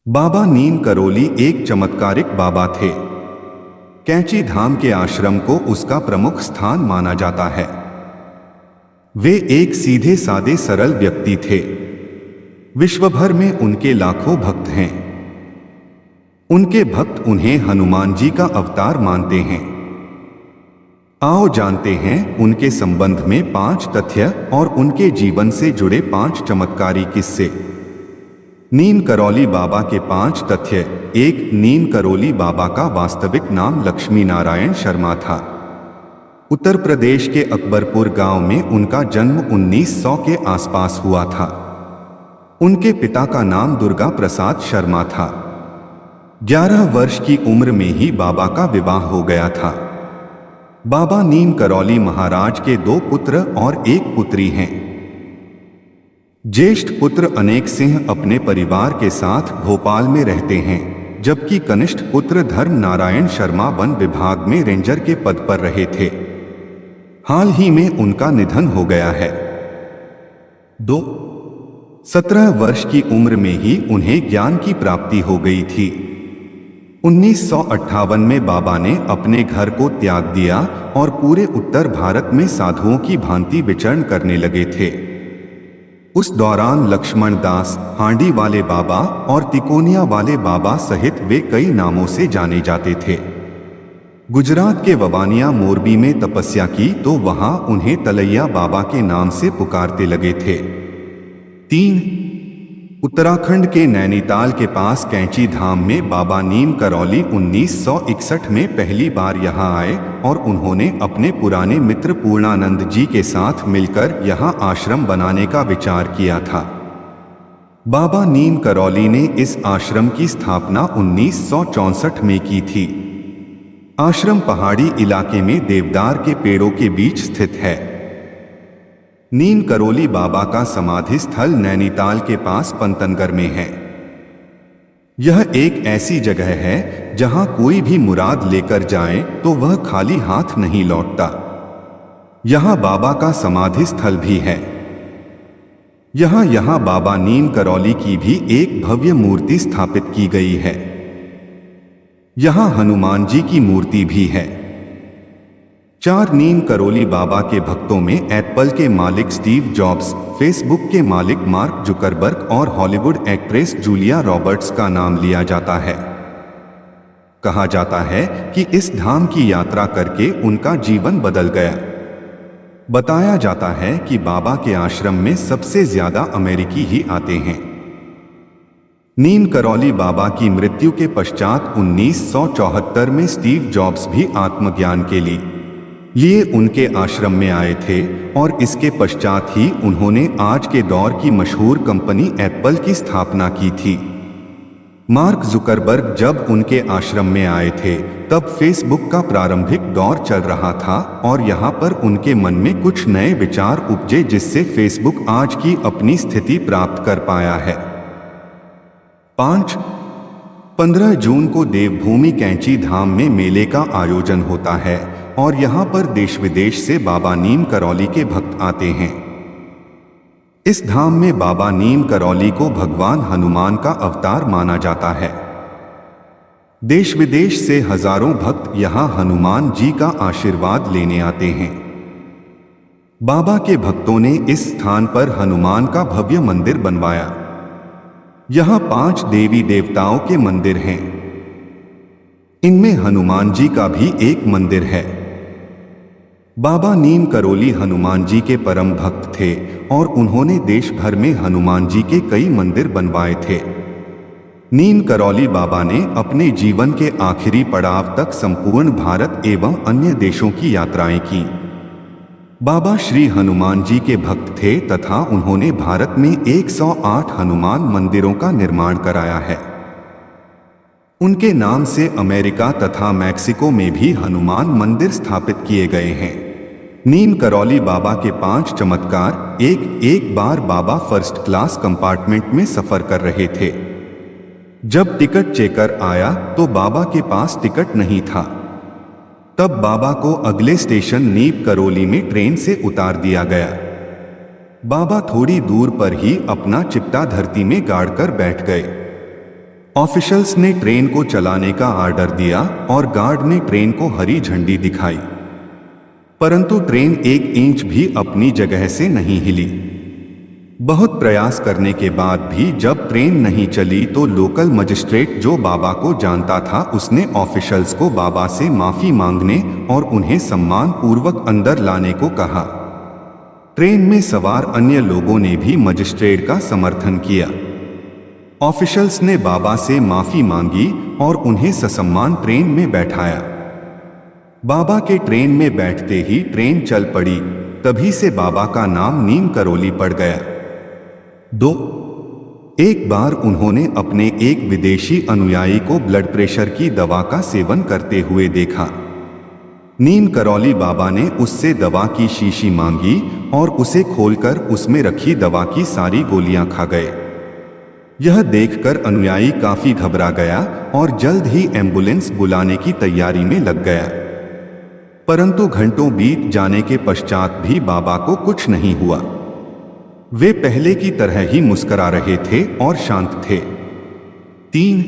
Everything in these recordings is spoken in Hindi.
बाबा नीम करोली एक चमत्कारिक बाबा थे। कैंची धाम के आश्रम को उसका प्रमुख स्थान माना जाता है। वे एक सीधे सादे सरल व्यक्ति थे। विश्व भर में उनके लाखों भक्त हैं। उनके भक्त उन्हें हनुमान जी का अवतार मानते हैं। आओ जानते हैं उनके संबंध में 5 तथ्य और उनके जीवन से जुड़े 5 चमत्कारी किस्से। नीम करौली बाबा के 5 तथ्य। 1. नीम करौली बाबा का वास्तविक नाम लक्ष्मी नारायण शर्मा था। उत्तर प्रदेश के अकबरपुर गांव में उनका जन्म 1900 के आसपास हुआ था। उनके पिता का नाम दुर्गा प्रसाद शर्मा था। 11 वर्ष की उम्र में ही बाबा का विवाह हो गया था। बाबा नीम करौली महाराज के 2 पुत्र और 1 पुत्री हैं। ज्येष्ठ पुत्र अनेक सिंह अपने परिवार के साथ भोपाल में रहते हैं, जबकि कनिष्ठ पुत्र धर्म नारायण शर्मा वन विभाग में रेंजर के पद पर रहे थे। हाल ही में उनका निधन हो गया है। 2. 17 वर्ष की उम्र में ही उन्हें ज्ञान की प्राप्ति हो गई थी। 1958 में बाबा ने अपने घर को त्याग दिया और पूरे उत्तर भारत में साधुओं की भांति विचरण करने लगे थे। उस दौरान लक्ष्मण दास, हांडी वाले बाबा और तिकोनिया वाले बाबा सहित वे कई नामों से जाने जाते थे। गुजरात के ववानिया मोरबी में तपस्या की तो वहां उन्हें तलैया बाबा के नाम से पुकारते लगे थे। 3. उत्तराखंड के नैनीताल के पास कैंची धाम में बाबा नीम करौली 1961 में पहली बार यहां आए और उन्होंने अपने पुराने मित्र पूर्णानंद जी के साथ मिलकर यहां आश्रम बनाने का विचार किया था। बाबा नीम करौली ने इस आश्रम की स्थापना 1964 में की थी। आश्रम पहाड़ी इलाके में देवदार के पेड़ों के बीच स्थित है। नीम करौली बाबा का समाधि स्थल नैनीताल के पास पंतनगर में है। यह एक ऐसी जगह है जहां कोई भी मुराद लेकर जाए तो वह खाली हाथ नहीं लौटता। यहां बाबा का समाधि स्थल भी है। यहां बाबा नीम करौली की भी एक भव्य मूर्ति स्थापित की गई है। यहां हनुमान जी की मूर्ति भी है। 4. नीम करौली बाबा के भक्तों में एप्पल के मालिक स्टीव जॉब्स, फेसबुक के मालिक मार्क जुकरबर्ग और हॉलीवुड एक्ट्रेस जूलिया रॉबर्ट्स का नाम लिया जाता है। कहा जाता है कि इस धाम की यात्रा करके उनका जीवन बदल गया। बताया जाता है कि बाबा के आश्रम में सबसे ज्यादा अमेरिकी ही आते हैं। नीम करौली बाबा की मृत्यु के पश्चात 1974 में स्टीव जॉब्स भी आत्मज्ञान के लिए उनके आश्रम में आए थे और इसके पश्चात ही उन्होंने आज के दौर की मशहूर कंपनी एप्पल की स्थापना की थी। मार्क जुकरबर्ग जब उनके आश्रम में आए थे तब फेसबुक का प्रारंभिक दौर चल रहा था और यहाँ पर उनके मन में कुछ नए विचार उपजे जिससे फेसबुक आज की अपनी स्थिति प्राप्त कर पाया है। 5. 15 जून को देवभूमि कैंची धाम में मेले का आयोजन होता है और यहाँ पर देश विदेश से बाबा नीम करौली के भक्त आते हैं। इस धाम में बाबा नीम करौली को भगवान हनुमान का अवतार माना जाता है। देश विदेश से हजारों भक्त यहाँ हनुमान जी का आशीर्वाद लेने आते हैं। बाबा के भक्तों ने इस स्थान पर हनुमान का भव्य मंदिर बनवाया। यहाँ 5 देवी देवताओं के मंदिर हैं। इनमें हनुमान जी का भी एक मंदिर है। बाबा नीम करौली हनुमान जी के परम भक्त थे और उन्होंने देश भर में हनुमान जी के कई मंदिर बनवाए थे। नीम करौली बाबा ने अपने जीवन के आखिरी पड़ाव तक संपूर्ण भारत एवं अन्य देशों की यात्राएं की। बाबा श्री हनुमान जी के भक्त थे तथा उन्होंने भारत में 108 हनुमान मंदिरों का निर्माण कराया है। उनके नाम से अमेरिका तथा मैक्सिको में भी हनुमान मंदिर स्थापित किए गए हैं। नीम करौली बाबा के 5 चमत्कार। एक बार बाबा फर्स्ट क्लास कंपार्टमेंट में सफर कर रहे थे। जब टिकट चेकर आया तो बाबा के पास टिकट नहीं था। तब बाबा को अगले स्टेशन नीम करौली में ट्रेन से उतार दिया गया। बाबा थोड़ी दूर पर ही अपना चिपटा धरती में गाड़कर बैठ गए। ऑफिशियल्स ने ट्रेन को चलाने का आर्डर दिया और गार्ड ने ट्रेन को हरी झंडी दिखाई, परंतु ट्रेन 1 इंच भी अपनी जगह से नहीं हिली। बहुत प्रयास करने के बाद भी जब ट्रेन नहीं चली तो लोकल मजिस्ट्रेट जो बाबा को जानता था उसने ऑफिशियल्स को बाबा से माफी मांगने और उन्हें सम्मान पूर्वक अंदर लाने को कहा। ट्रेन में सवार अन्य लोगों ने भी मजिस्ट्रेट का समर्थन किया। ऑफिशियल्स ने बाबा से माफी मांगी और उन्हें ससम्मान ट्रेन में बैठाया। बाबा के ट्रेन में बैठते ही ट्रेन चल पड़ी। तभी से बाबा का नाम नीम करौली पड़ गया। 2 एक बार उन्होंने अपने एक विदेशी अनुयायी को ब्लड प्रेशर की दवा का सेवन करते हुए देखा। नीम करौली बाबा ने उससे दवा की शीशी मांगी और उसे खोलकर उसमें रखी दवा की सारी गोलियां खा गए। यह देखकर अनुयायी काफी घबरा गया और जल्द ही एम्बुलेंस बुलाने की तैयारी में लग गया। परंतु घंटों बीत जाने के पश्चात भी बाबा को कुछ नहीं हुआ। वे पहले की तरह ही मुस्कुरा रहे थे और शांत थे। 3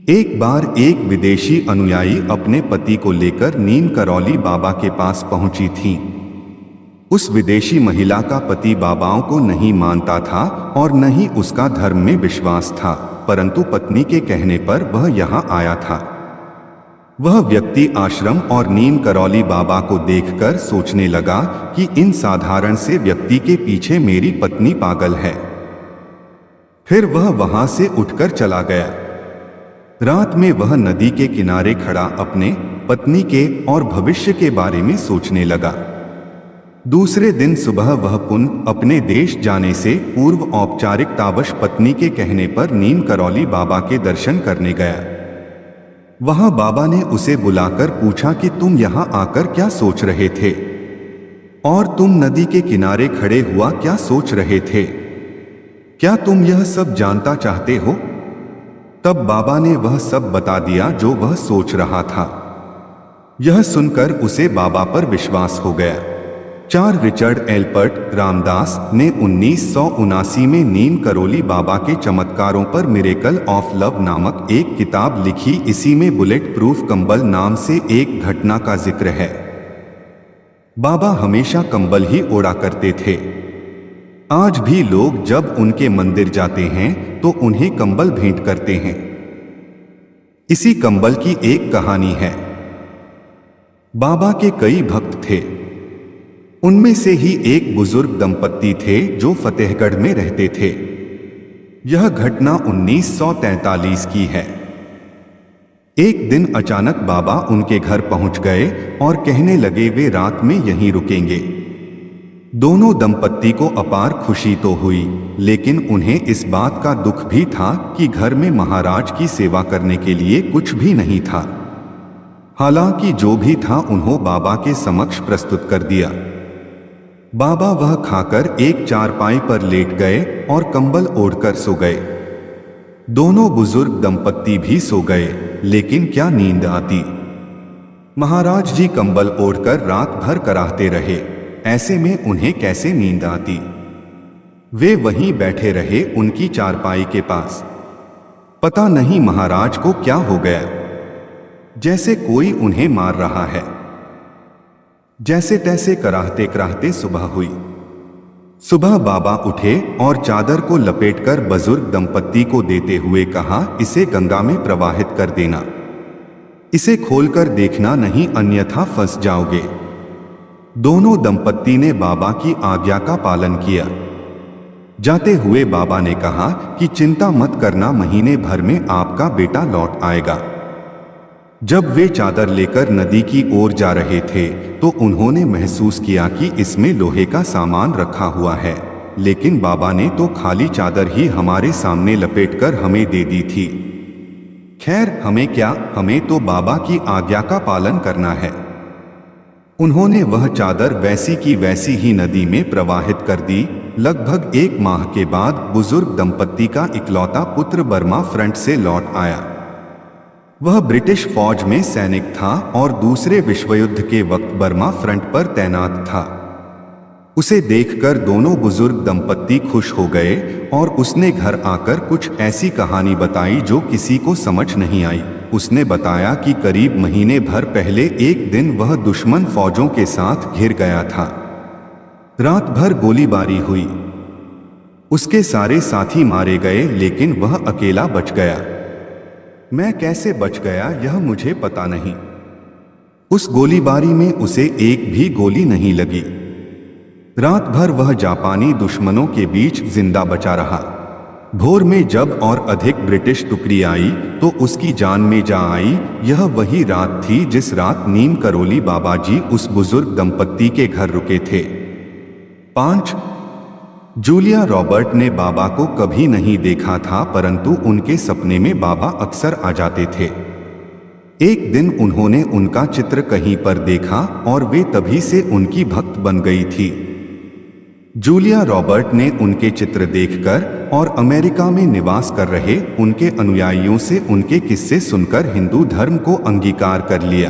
एक बार एक विदेशी अनुयायी अपने पति को लेकर नीम करौली बाबा के पास पहुंची थी। उस विदेशी महिला का पति बाबाओं को नहीं मानता था और न ही उसका धर्म में विश्वास था, परंतु पत्नी के कहने पर वह यहाँ आया था। वह व्यक्ति आश्रम और नीम करौली बाबा को देखकर सोचने लगा कि इन साधारण से व्यक्ति के पीछे मेरी पत्नी पागल है। फिर वह वहां से उठकर चला गया। रात में वह नदी के किनारे खड़ा अपने पत्नी के और भविष्य के बारे में सोचने लगा। दूसरे दिन सुबह वह पुनः अपने देश जाने से पूर्व औपचारिकतावश पत्नी के कहने पर नीम करौली बाबा के दर्शन करने गया। वहां बाबा ने उसे बुलाकर पूछा कि तुम यहां आकर क्या सोच रहे थे और तुम नदी के किनारे खड़े हुआ क्या सोच रहे थे? क्या तुम यह सब जानता चाहते हो? तब बाबा ने वह सब बता दिया जो वह सोच रहा था। यह सुनकर उसे बाबा पर विश्वास हो गया। 4 रिचर्ड एल्पर्ट रामदास ने 1979 में नीम करौली बाबा के चमत्कारों पर मिरेकल ऑफ लव नामक एक किताब लिखी। इसी में बुलेट प्रूफ कंबल नाम से एक घटना का जिक्र है। बाबा हमेशा कंबल ही ओढ़ा करते थे। आज भी लोग जब उनके मंदिर जाते हैं तो उन्हें कंबल भेंट करते हैं। इसी कंबल की एक कहानी है। बाबा के कई भक्त थे। उनमें से ही एक बुजुर्ग दंपत्ति थे जो फतेहगढ़ में रहते थे। यह घटना 1943 की है। एक दिन अचानक बाबा उनके घर पहुंच गए और कहने लगे वे रात में यहीं रुकेंगे। दोनों दंपत्ति को अपार खुशी तो हुई, लेकिन उन्हें इस बात का दुख भी था कि घर में महाराज की सेवा करने के लिए कुछ भी नहीं था। हालांकि जो भी था उन्होंने बाबा के समक्ष प्रस्तुत कर दिया। बाबा वह खाकर एक चारपाई पर लेट गए और कंबल ओढ़कर सो गए। दोनों बुजुर्ग दंपत्ति भी सो गए, लेकिन क्या नींद आती। महाराज जी कंबल ओढ़कर रात भर कराहते रहे। ऐसे में उन्हें कैसे नींद आती। वे वहीं बैठे रहे उनकी चारपाई के पास। पता नहीं महाराज को क्या हो गया, जैसे कोई उन्हें मार रहा है। जैसे तैसे कराहते कराहते सुबह हुई। सुबह बाबा उठे और चादर को लपेटकर बुजुर्ग दंपत्ति को देते हुए कहा, इसे गंगा में प्रवाहित कर देना। इसे खोलकर देखना नहीं, अन्यथा फंस जाओगे। दोनों दंपत्ति ने बाबा की आज्ञा का पालन किया। जाते हुए बाबा ने कहा कि चिंता मत करना, महीने भर में आपका बेटा लौट आएगा। जब वे चादर लेकर नदी की ओर जा रहे थे तो उन्होंने महसूस किया कि इसमें लोहे का सामान रखा हुआ है, लेकिन बाबा ने तो खाली चादर ही हमारे सामने लपेटकर हमें दे दी थी। खैर हमें क्या, हमें तो बाबा की आज्ञा का पालन करना है। उन्होंने वह चादर वैसी की वैसी ही नदी में प्रवाहित कर दी। लगभग 1 माह के बाद बुजुर्ग दंपत्ति का इकलौता पुत्र बर्मा फ्रंट से लौट आया। वह ब्रिटिश फौज में सैनिक था और दूसरे विश्व युद्ध के वक्त बर्मा फ्रंट पर तैनात था। उसे देखकर दोनों बुजुर्ग दंपत्ति खुश हो गए और उसने घर आकर कुछ ऐसी कहानी बताई जो किसी को समझ नहीं आई। उसने बताया कि करीब महीने भर पहले एक दिन वह दुश्मन फौजों के साथ घिर गया था। रात भर गोलीबारी हुई, उसके सारे साथी मारे गए लेकिन वह अकेला बच गया। मैं कैसे बच गया यह मुझे पता नहीं। उस गोलीबारी में उसे एक भी गोली नहीं लगी। रात भर वह जापानी दुश्मनों के बीच जिंदा बचा रहा। भोर में जब और अधिक ब्रिटिश टुकड़ी आई तो उसकी जान में जा आई। यह वही रात थी जिस रात नीम करोली बाबा जी उस बुजुर्ग दंपत्ति के घर रुके थे। 5. जूलिया रॉबर्ट ने बाबा को कभी नहीं देखा था, परंतु उनके सपने में बाबा अक्सर आ जाते थे। एक दिन उन्होंने उनका चित्र कहीं पर देखा और वे तभी से उनकी भक्त बन गई थी। जूलिया रॉबर्ट ने उनके चित्र देखकर और अमेरिका में निवास कर रहे उनके अनुयायियों से उनके किस्से सुनकर हिंदू धर्म को अंगीकार कर लिया।